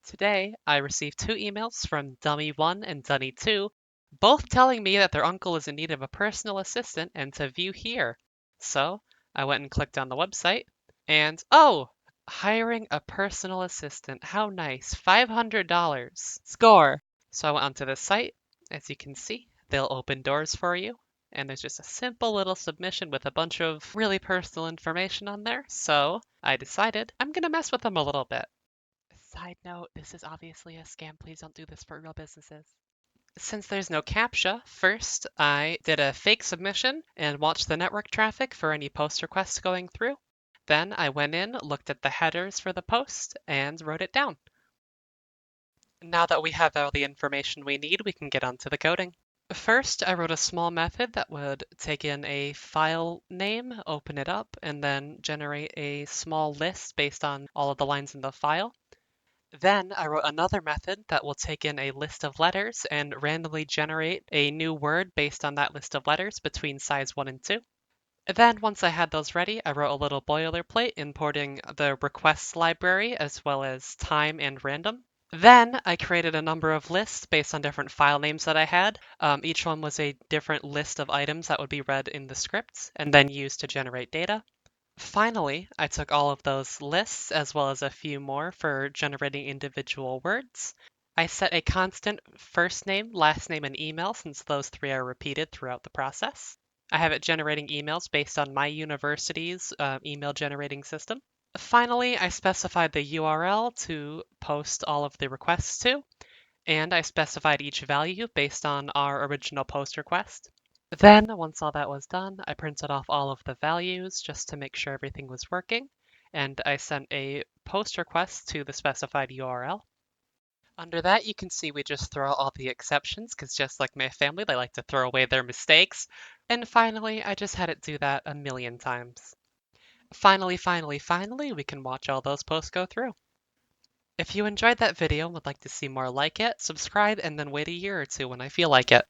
Today, I received two emails from Dummy1 and Dunny2, both telling me that their uncle is in need of a personal assistant and to view here. So, I went and clicked on the website, and oh! Hiring a personal assistant. How nice. $500. Score! So I went onto this site. As you can see, they'll open doors for you. And there's just a simple little submission with a bunch of really personal information on there. So I decided I'm going to mess with them a little bit. Side note, this is obviously a scam. Please don't do this for real businesses. Since there's no CAPTCHA, first I did a fake submission and watched the network traffic for any post requests going through. Then I went in, looked at the headers for the post, and wrote it down. Now that we have all the information we need, we can get onto the coding. First, I wrote a small method that would take in a file name, open it up, and then generate a small list based on all of the lines in the file. Then I wrote another method that will take in a list of letters and randomly generate a new word based on that list of letters between size 1 and 2. Then once I had those ready, I wrote a little boilerplate importing the requests library as well as time and random. Then I created a number of lists based on different file names that I had. Each one was a different list of items that would be read in the scripts and then used to generate data. Finally, I took all of those lists as well as a few more for generating individual words. I set a constant first name, last name, and email since those three are repeated throughout the process. I have it generating emails based on my university's email generating system. Finally, I specified the URL to post all of the requests to, and I specified each value based on our original post request. Then, once all that was done, I printed off all of the values just to make sure everything was working, and I sent a post request to the specified URL. Under that, you can see we just throw out all the exceptions, because just like my family, they like to throw away their mistakes. And finally, I just had it do that a million times. Finally, we can watch all those posts go through. If you enjoyed that video and would like to see more like it, subscribe and then wait a year or two when I feel like it.